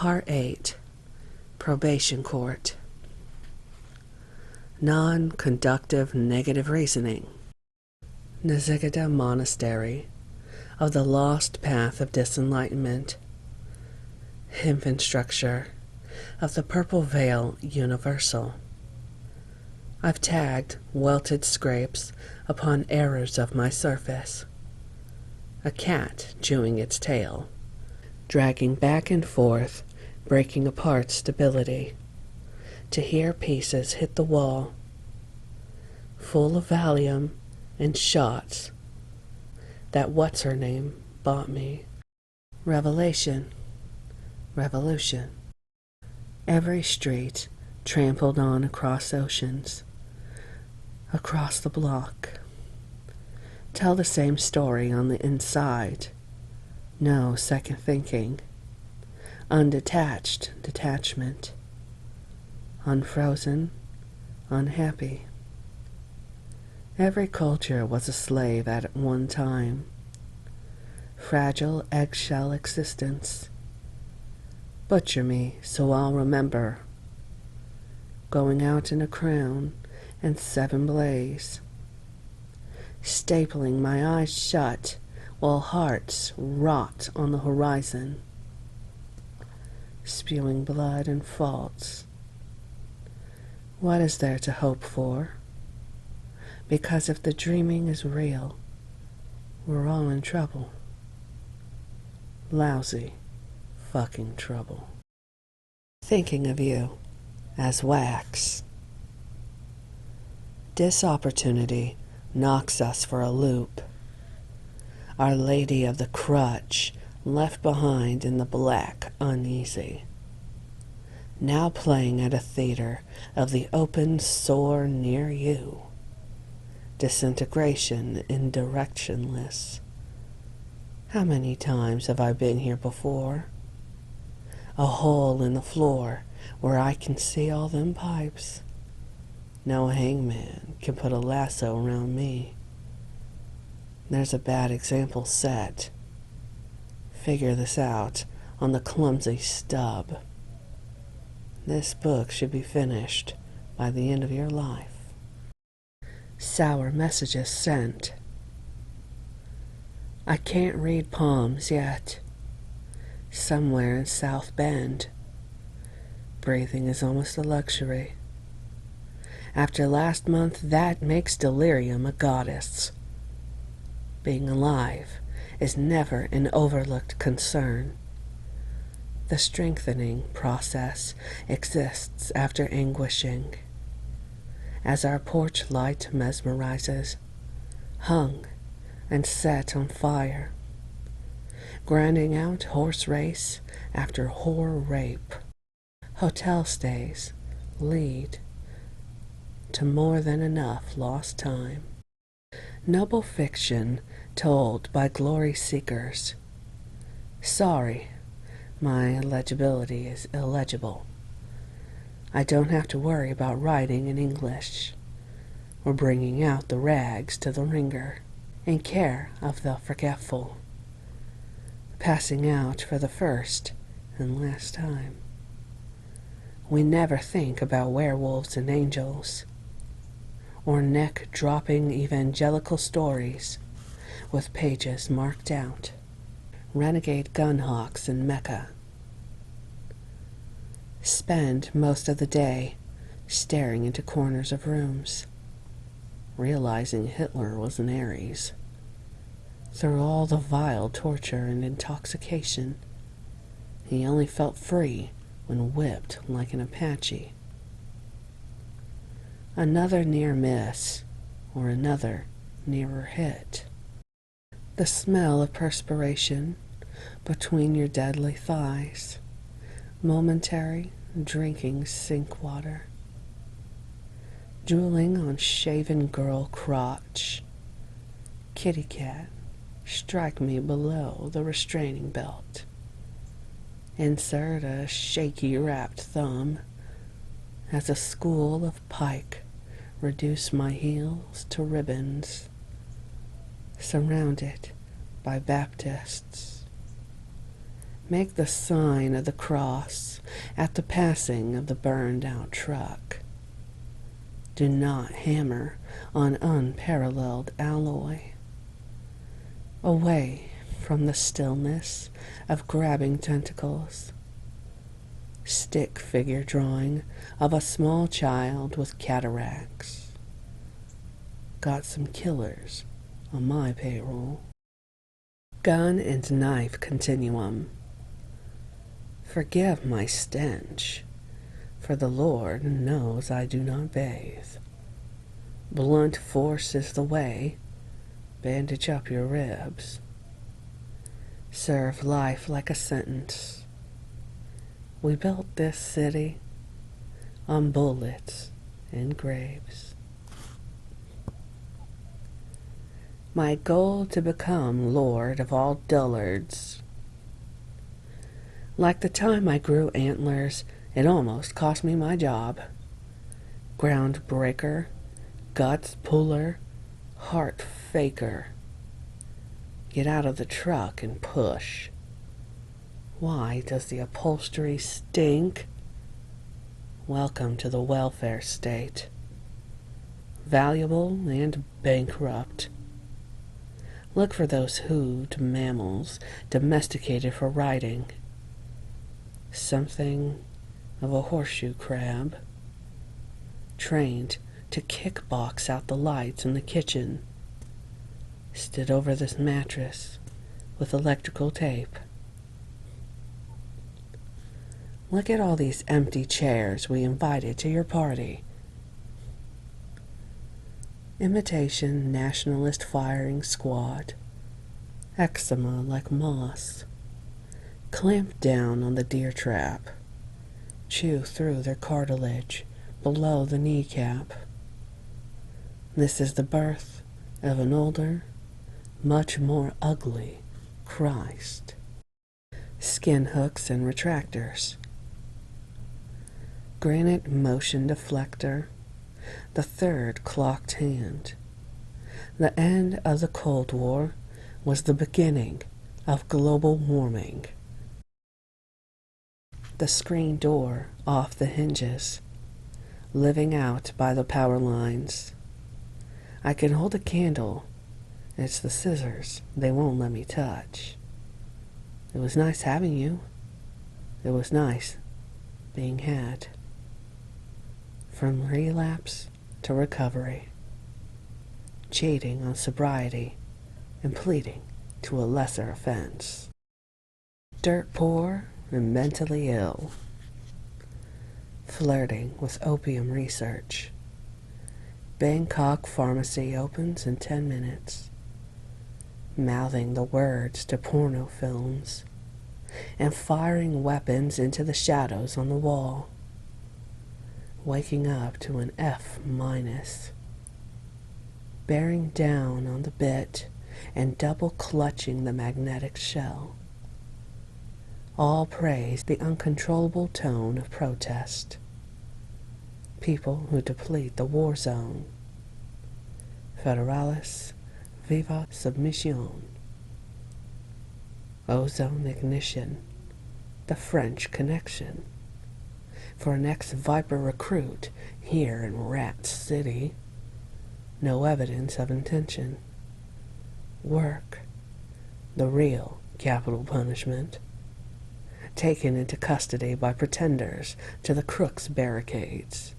Part 8. Probation Court. Non-conductive negative reasoning. Nizigada Monastery of the Lost Path of Disenlightenment. Infant structure of the Purple Veil Universal. I've tagged welted scrapes upon errors of my surface. A cat chewing its tail, dragging back and forth, breaking apart stability, to hear pieces hit the wall, full of Valium and shots that what's-her-name bought me. Revelation. Revolution. Every street trampled on across oceans, across the block. Tell the same story on the inside. No second thinking. Undetached detachment. Unfrozen, unhappy. Every culture was a slave at one time. Fragile eggshell existence. Butcher me so I'll remember. Going out in a crown and 7 blaze. Stapling my eyes shut while hearts rot on the horizon. Spewing blood and faults. What is there to hope for? Because if the dreaming is real, we're all in trouble. Lousy fucking trouble. Thinking of you as wax. Disopportunity knocks us for a loop. Our Lady of the Crutch left behind in the black uneasy. Now playing at a theater of the open sore near you. Disintegration in directionless. How many times have I been here before? A hole in the floor where I can see all them pipes. No hangman can put a lasso around me. There's a bad example set. Figure this out on the clumsy stub. This book should be finished by the end of your life. Sour messages sent. I can't read palms yet. Somewhere in South Bend. Breathing is almost a luxury. After last month, that makes delirium a goddess. Being alive is never an overlooked concern. The strengthening process exists after anguishing. As our porch light mesmerizes, hung and set on fire, grinding out horse race after whore rape. Hotel stays lead to more than enough lost time. Noble fiction told by glory seekers. Sorry, my legibility is illegible. I don't have to worry about writing in English, or bringing out the rags to the wringer, in care of the forgetful, passing out for the first and last time. We never think about werewolves and angels, or neck-dropping evangelical stories with pages marked out, renegade gunhawks in Mecca. Spend most of the day staring into corners of rooms, realizing Hitler was an Aries. Through all the vile torture and intoxication, he only felt free when whipped like an Apache. Another near miss, or another nearer hit. The smell of perspiration between your deadly thighs. Momentary drinking sink water. Drooling on shaven girl crotch. Kitty cat, strike me below the restraining belt. Insert a shaky wrapped thumb as a school of pike reduce my heels to ribbons. Surrounded by Baptists. Make the sign of the cross at the passing of the burned-out truck. Do not hammer on unparalleled alloy. Away from the stillness of grabbing tentacles. Stick figure drawing of a small child with cataracts. Got some killers on my payroll. Gun and knife continuum. Forgive my stench, for the Lord knows I do not bathe. Blunt force is the way, bandage up your ribs. Serve life like a sentence. We built this city on bullets and graves. My goal to become Lord of all dullards. Like the time I grew antlers, it almost cost me my job. Groundbreaker, guts puller, heart faker. Get out of the truck and push. Why does the upholstery stink? Welcome to the welfare state. Valuable and bankrupt. Look for those hooved mammals domesticated for riding. Something of a horseshoe crab, trained to kickbox out the lights in the kitchen, stood over this mattress with electrical tape. Look at all these empty chairs we invited to your party. Imitation nationalist firing squad. Eczema like moss. Clamp down on the deer trap. Chew through their cartilage below the kneecap. This is the birth of an older, much more ugly Christ. Skin hooks and retractors. Granite motion deflector. The third clocked hand. The end of the Cold War was the beginning of global warming. The screen door off the hinges, living out by the power lines. I can hold a candle. It's the scissors they won't let me touch. It was nice having you. It was nice being had. From relapse to recovery. Cheating on sobriety and pleading to a lesser offense. Dirt poor and mentally ill. Flirting with opium research. Bangkok pharmacy opens in 10 minutes. Mouthing the words to porno films and firing weapons into the shadows on the wall. Waking up to an F-. Bearing down on the bit and double clutching the magnetic shell. All praise the uncontrollable tone of protest. People who deplete the war zone. Federalis, viva submission. Ozone ignition, the French connection. For an ex-Viper recruit here in Rat City, no evidence of intention. Work, the real capital punishment. Taken into custody by pretenders to the crooks' barricades.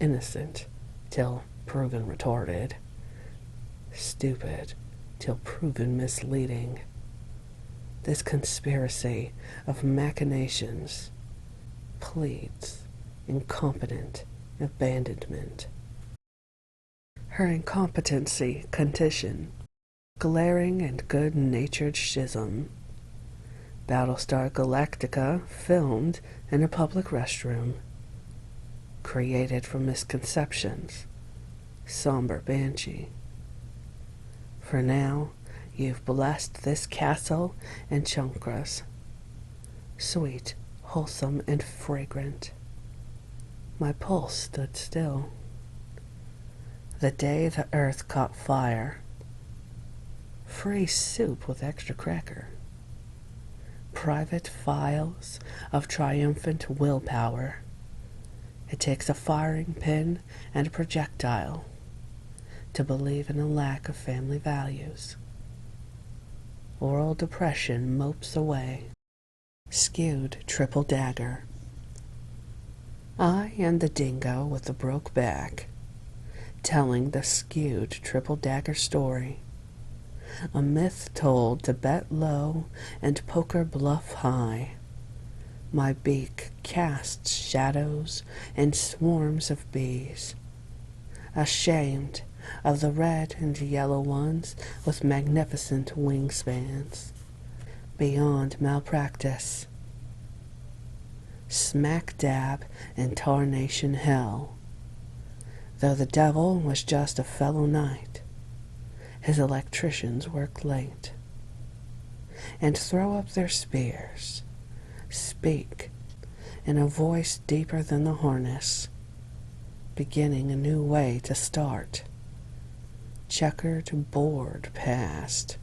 Innocent till proven retarded. Stupid till proven misleading. This conspiracy of machinations pleads incompetent abandonment. Her incompetency condition, glaring and good-natured schism. Battlestar Galactica filmed in a public restroom. Created from misconceptions. Somber banshee. For now, you've blessed this castle and chankras. Sweet, wholesome, and fragrant. My pulse stood still. The day the earth caught fire. Free soup with extra cracker. private files of triumphant willpower. It takes a firing pin and a projectile to believe in a lack of family values. Oral depression mopes away. Skewed triple dagger. I am the dingo with the broke back, telling the skewed triple dagger story. A myth told to bet low and poker bluff high. My beak casts shadows and swarms of bees, ashamed of the red and yellow ones with magnificent wingspans. Beyond malpractice, smack dab in tarnation hell, though the devil was just a fellow knight, his electricians work late, and throw up their spears, speak in a voice deeper than the harness, beginning a new way to start. Checkered board past,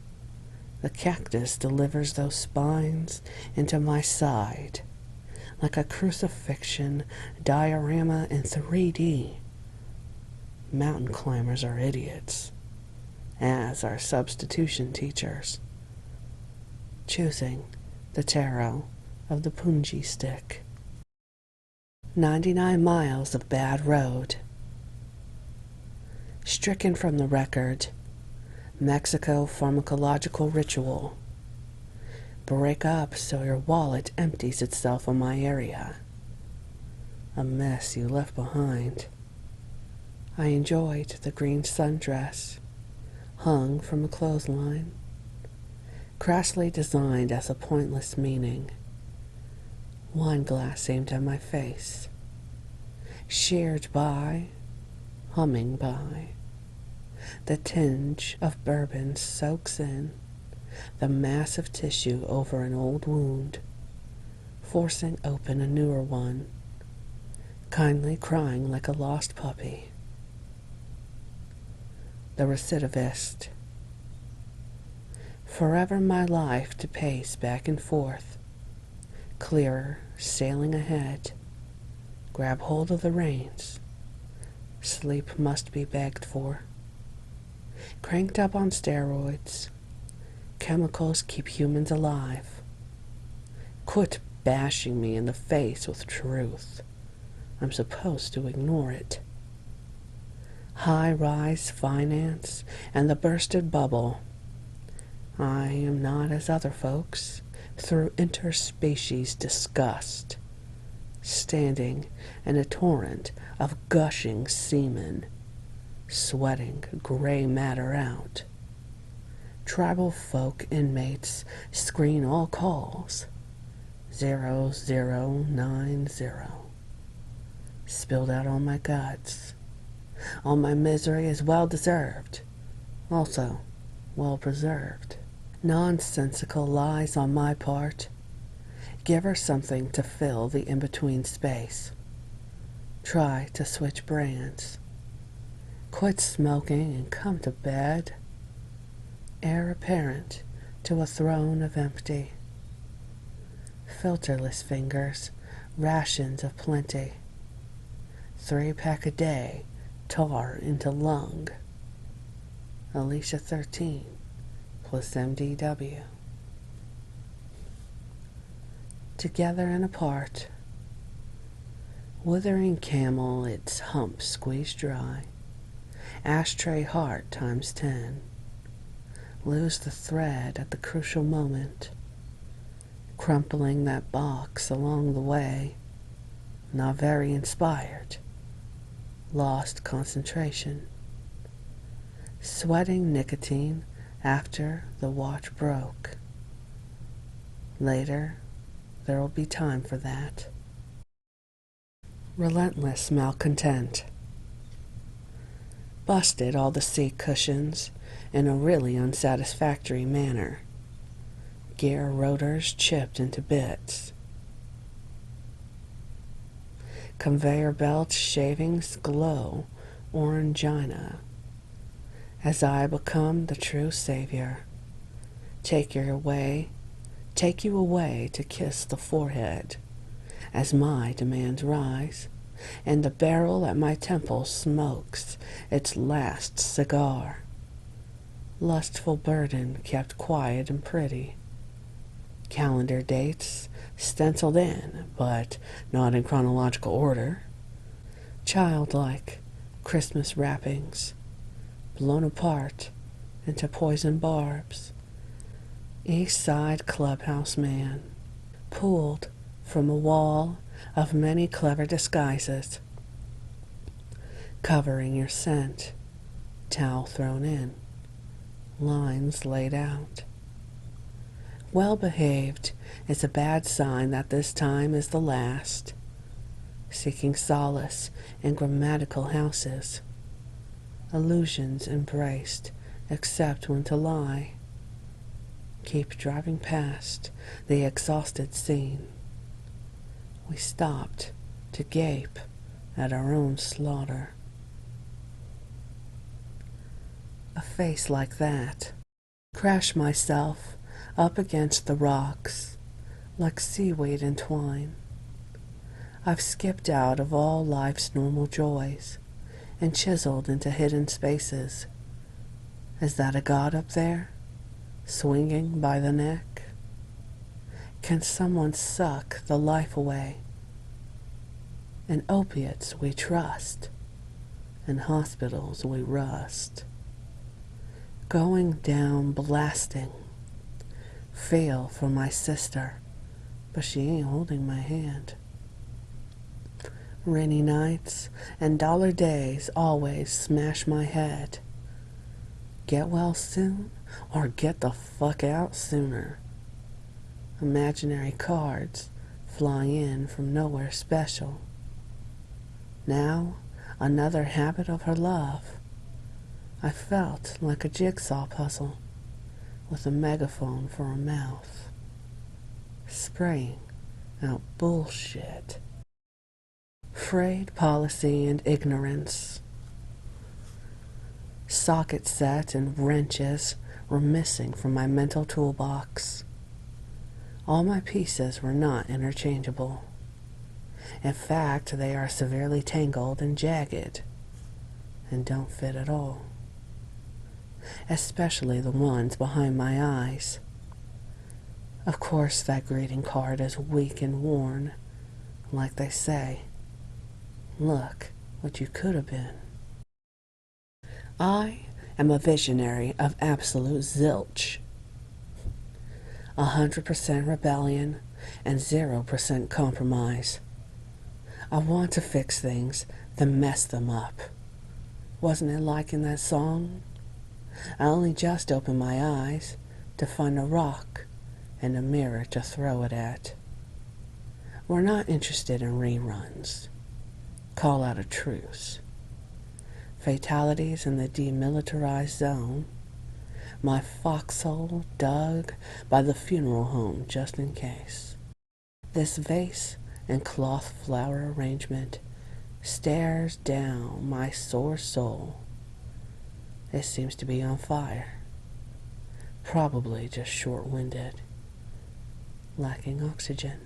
the cactus delivers those spines into my side, like a crucifixion diorama in 3D. Mountain climbers are idiots, as are substitution teachers, choosing the tarot of the punji stick. 99 miles of bad road. Stricken from the record, Mexico pharmacological ritual. Break up so your wallet empties itself on my area. A mess you left behind. I enjoyed the green sundress, hung from a clothesline, crassly designed as a pointless meaning. Wine glass aimed at my face, sheared by, humming by. The tinge of bourbon soaks in the mass of tissue over an old wound, forcing open a newer one, kindly crying like a lost puppy. The recidivist. Forever my life to pace back and forth, clearer, sailing ahead. Grab hold of the reins. Sleep must be begged for. Cranked up on steroids. Chemicals keep humans alive. Quit bashing me in the face with truth. I'm supposed to ignore it. High-rise finance and the bursted bubble. I am not as other folks, through interspecies disgust, standing in a torrent of gushing semen, sweating gray matter out. Tribal folk inmates screen all calls. 0090. Spilled out all my guts. All my misery is well deserved, also well preserved. Nonsensical lies on my part. Give her something to fill the in-between space. Try to switch brands. Quit smoking and come to bed. Heir apparent to a throne of empty. Filterless fingers, rations of plenty. 3-pack a day, tar into lung. Alicia 13 plus MDW. Together and apart. Withering camel, its hump squeezed dry. Ashtray heart times 10. Lose the thread at the crucial moment. Crumpling that box along the way. Not very inspired. Lost concentration. Sweating nicotine after the watch broke. Later, there will be time for that. Relentless malcontent. Busted all the seat cushions in a really unsatisfactory manner. Gear rotors chipped into bits. Conveyor belt shavings glow orangina. As I become the true savior, take your way take you away to kiss the forehead as my demands rise, and the barrel at my temple smokes its last cigar. Lustful burden kept quiet and pretty. Calendar dates stenciled in, but not in chronological order. Childlike Christmas wrappings blown apart into poison barbs. East Side clubhouse man, pulled from a wall of many clever disguises, covering your scent, towel thrown in, lines laid out. Well behaved is a bad sign that this time is the last, seeking solace in grammatical houses, illusions embraced except when to lie. Keep driving past the exhausted scene. We stopped to gape at our own slaughter. A face like that, crash myself up against the rocks like seaweed and twine. I've skipped out of all life's normal joys and chiseled into hidden spaces. Is that a god up there, swinging by the neck? Can someone suck the life away? In opiates we trust, in hospitals we rust. Going down blasting, feel for my sister, but she ain't holding my hand. Rainy nights and dollar days always smash my head. Get well soon or get the fuck out sooner. Imaginary cards flying in from nowhere special. Now, another habit of her love. I felt like a jigsaw puzzle with a megaphone for a mouth, spraying out bullshit. Frayed policy and ignorance. Socket set and wrenches were missing from my mental toolbox. All my pieces were not interchangeable. In fact, they are severely tangled and jagged, and don't fit at all. Especially the ones behind my eyes. Of course, that greeting card is weak and worn, like they say. Look what you could have been. I am a visionary of absolute zilch. 100% rebellion and 0% compromise. I want to fix things, then mess them up. Wasn't it like in that song? I only just opened my eyes to find a rock and a mirror to throw it at. We're not interested in reruns. Call out a truce. Fatalities in the demilitarized zone. My foxhole dug by the funeral home just in case. This vase and cloth flower arrangement stares down my sore soul. It seems to be on fire. Probably just short-winded. Lacking oxygen.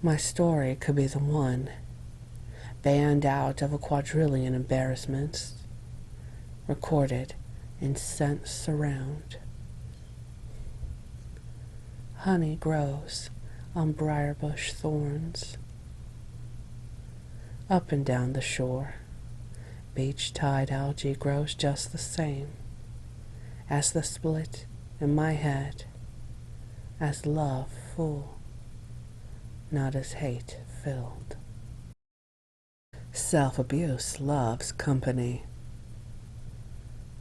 My story could be the one, banned out of a quadrillion embarrassments, recorded in sense surround. Honey grows on briarbush thorns. Up and down the shore, beach tide algae grows just the same as the split in my head, as love full, not as hate filled. Self-abuse loves company.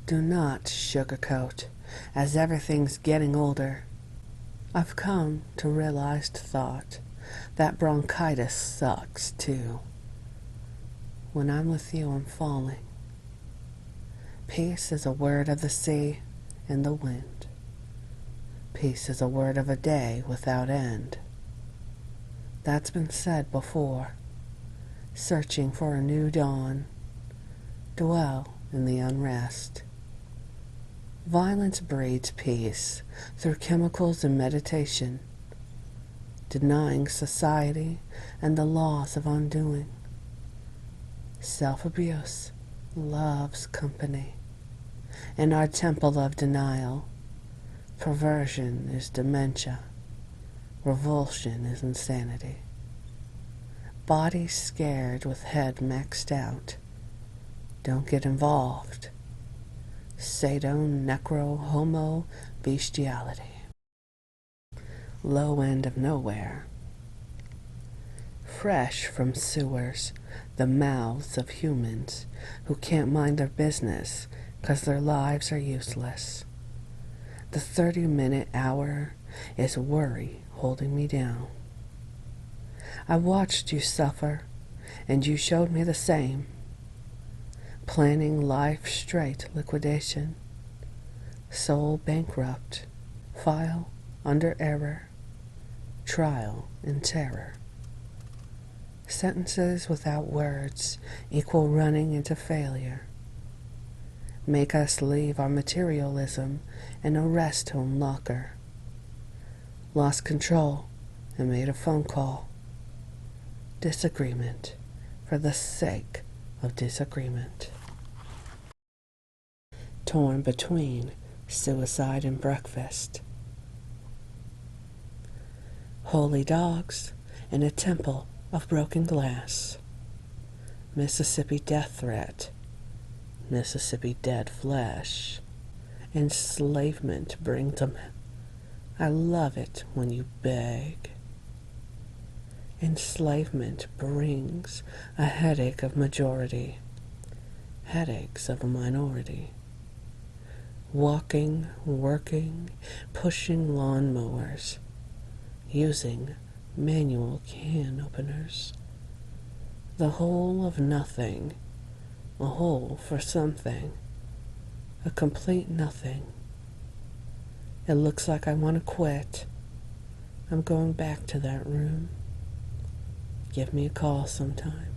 Do not sugarcoat, as everything's getting older. I've come to realized thought that bronchitis sucks too. When I'm with you, I'm falling. Peace is a word of the sea and the wind. Peace is a word of a day without end. That's been said before. Searching for a new dawn, dwell in the unrest. Violence breeds peace through chemicals and meditation, denying society and the laws of undoing. Self-abuse loves company. In our temple of denial, perversion is dementia, revulsion is insanity. Body scared with head maxed out. Don't get involved. Sado, necro, homo, bestiality. Low end of nowhere. Fresh from sewers, the mouths of humans who can't mind their business 'cause their lives are useless. The 30-minute hour is worry holding me down. I watched you suffer, and you showed me the same. Planning life straight liquidation. Soul bankrupt, file under error, trial in terror. Sentences without words equal running into failure. Make us leave our materialism in a rest home locker. Lost control and made a phone call. Disagreement for the sake of disagreement. Torn between suicide and breakfast. Holy dogs in a temple of broken glass. Mississippi death threat. Mississippi dead flesh. Enslavement brings them. I love it when you beg. Enslavement brings a headache of majority, headaches of a minority. Walking, working, pushing lawnmowers, using manual can openers. The whole of nothing, a whole for something, a complete nothing. It looks like I want to quit. I'm going back to that room. Give me a call sometime.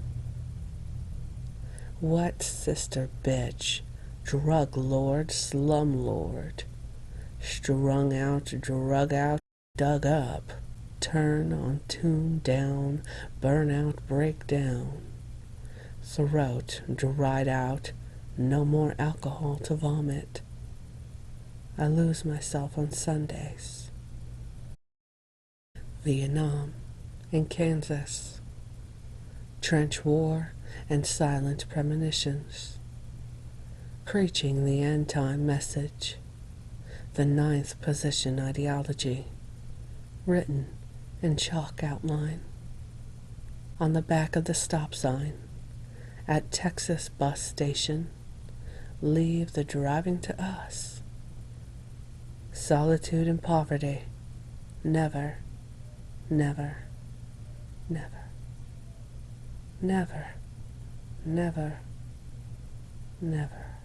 What sister bitch, drug lord, slum lord, strung out, drug out, dug up, turn on, tune down, burn out, break down, throat dried out, no more alcohol to vomit. I lose myself on Sundays. Vietnam and Kansas. Trench war and silent premonitions. Preaching the end-time message. The ninth position ideology. Written in chalk outline. On the back of the stop sign. At Texas bus station. Leave the driving to us. Solitude and poverty. Never, never, never. Never, never, never.